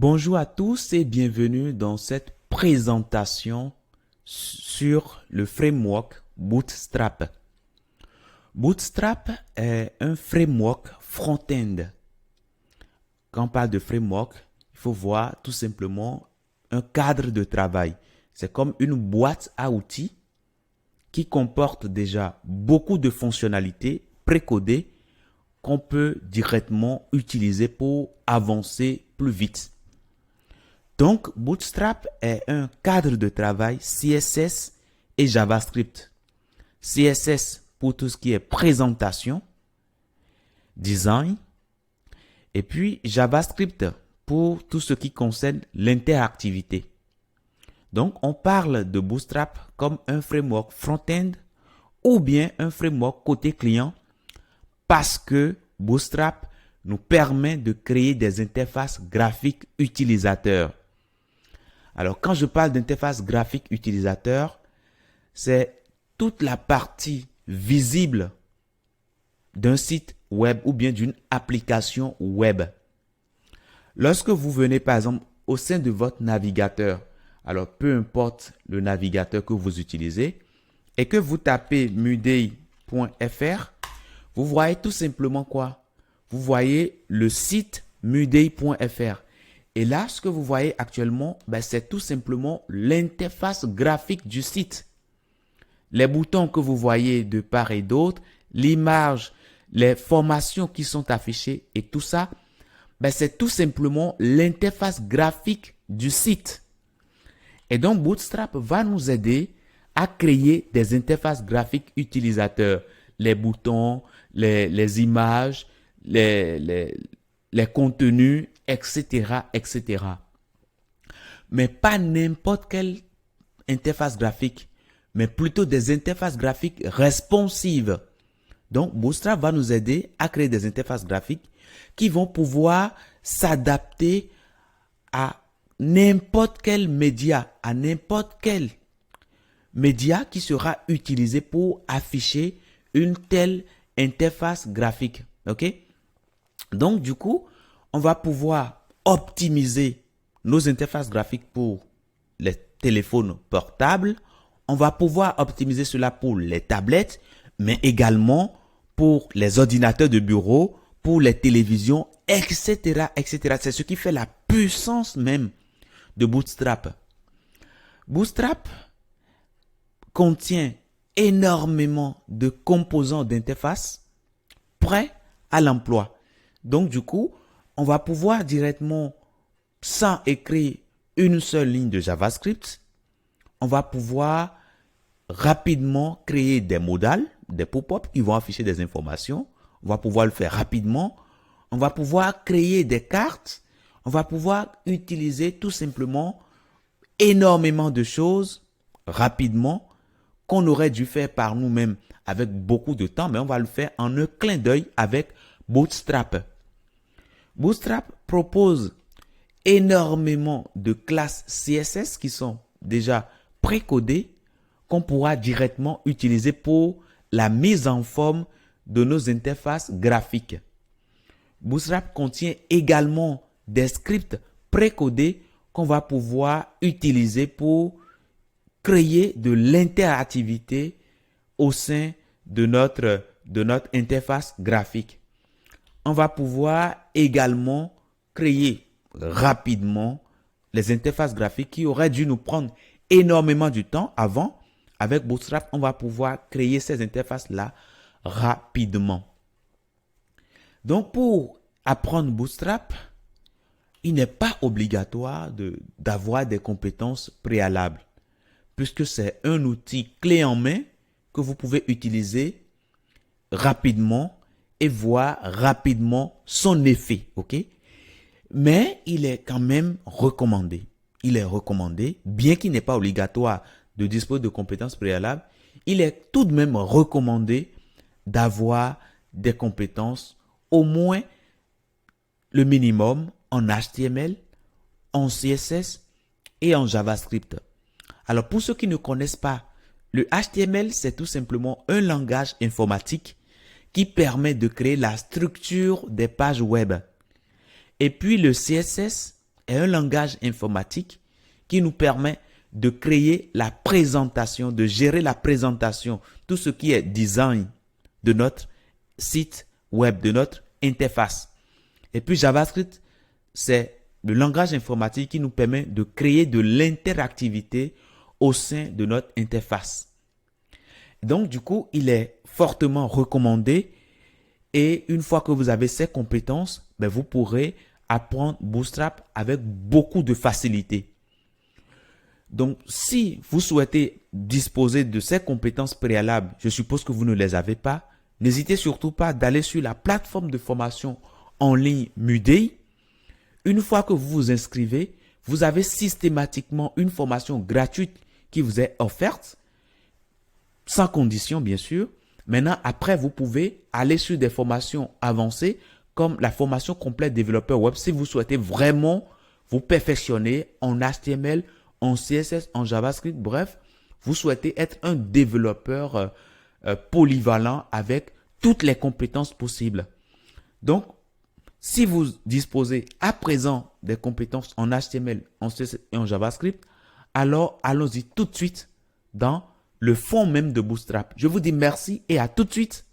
Bonjour à tous et bienvenue dans cette présentation sur le framework Bootstrap. Bootstrap est un framework front-end. Quand on parle de framework, il faut voir tout simplement un cadre de travail. C'est comme une boîte à outils qui comporte déjà beaucoup de fonctionnalités précodées qu'on peut directement utiliser pour avancer plus vite. Donc, Bootstrap est un cadre de travail CSS et JavaScript. CSS pour tout ce qui est présentation, design, et puis JavaScript pour tout ce qui concerne l'interactivité. Donc, on parle de Bootstrap comme un framework front-end ou bien un framework côté client parce que Bootstrap nous permet de créer des interfaces graphiques utilisateurs. Alors, quand je parle d'interface graphique utilisateur, c'est toute la partie visible d'un site web ou bien d'une application web. Lorsque vous venez, par exemple, au sein de votre navigateur, alors peu importe le navigateur que vous utilisez, et que vous tapez mudei.fr, vous voyez tout simplement quoi? Vous voyez le site mudei.fr. Et là, ce que vous voyez actuellement, c'est tout simplement l'interface graphique du site. Les boutons que vous voyez de part et d'autre, l'image, les formations qui sont affichées et tout ça, c'est tout simplement l'interface graphique du site. Et donc, Bootstrap va nous aider à créer des interfaces graphiques utilisateurs. Les boutons, les images, les contenus, etc., etc. Mais pas n'importe quelle interface graphique, mais plutôt des interfaces graphiques responsives. Donc, Bootstrap va nous aider à créer des interfaces graphiques qui vont pouvoir s'adapter à n'importe quel média, qui sera utilisé pour afficher une telle interface graphique. OK? Donc, du coup, on va pouvoir optimiser nos interfaces graphiques pour les téléphones portables. On va pouvoir optimiser cela pour les tablettes, mais également pour les ordinateurs de bureau, pour les télévisions, etc., etc. C'est ce qui fait la puissance même de Bootstrap. Bootstrap contient énormément de composants d'interface prêts à l'emploi. Donc, du coup, on va pouvoir directement, sans écrire une seule ligne de JavaScript, on va pouvoir rapidement créer des modales, des pop-up qui vont afficher des informations. On va pouvoir le faire rapidement. On va pouvoir créer des cartes. On va pouvoir utiliser tout simplement énormément de choses rapidement qu'on aurait dû faire par nous-mêmes avec beaucoup de temps, mais on va le faire en un clin d'œil avec Bootstrap. Bootstrap propose énormément de classes CSS qui sont déjà précodées qu'on pourra directement utiliser pour la mise en forme de nos interfaces graphiques. Bootstrap contient également des scripts précodés qu'on va pouvoir utiliser pour créer de l'interactivité au sein de notre interface graphique. On va pouvoir également créer rapidement les interfaces graphiques qui auraient dû nous prendre énormément de temps avant. Avec Bootstrap, on va pouvoir créer ces interfaces-là rapidement. Donc, pour apprendre Bootstrap, il n'est pas obligatoire d'avoir des compétences préalables, puisque c'est un outil clé en main que vous pouvez utiliser rapidement et voir rapidement son effet, ok? Mais il est quand même recommandé. Il est recommandé, bien qu'il n'est pas obligatoire de disposer de compétences préalables, il est tout de même recommandé d'avoir des compétences au moins le minimum en HTML, en CSS et en JavaScript. Alors, pour ceux qui ne connaissent pas, le HTML, c'est tout simplement un langage informatique qui permet de créer la structure des pages web. Et puis, le CSS est un langage informatique qui nous permet de créer la présentation, de gérer la présentation, tout ce qui est design de notre site web, de notre interface. Et puis JavaScript, c'est le langage informatique qui nous permet de créer de l'interactivité au sein de notre interface. Donc, du coup, il est fortement recommandé et une fois que vous avez ces compétences, vous pourrez apprendre Bootstrap avec beaucoup de facilité. Donc, si vous souhaitez disposer de ces compétences préalables, je suppose que vous ne les avez pas, n'hésitez surtout pas d'aller sur la plateforme de formation en ligne Mudei. Une fois que vous vous inscrivez, vous avez systématiquement une formation gratuite qui vous est offerte, sans condition bien sûr. Maintenant, après, vous pouvez aller sur des formations avancées comme la formation complète développeur web si vous souhaitez vraiment vous perfectionner en HTML, en CSS, en JavaScript. Bref, vous souhaitez être un développeur polyvalent avec toutes les compétences possibles. Donc, si vous disposez à présent des compétences en HTML, en CSS et en JavaScript, alors allons-y tout de suite dans le fond même de Bootstrap. Je vous dis merci et à tout de suite.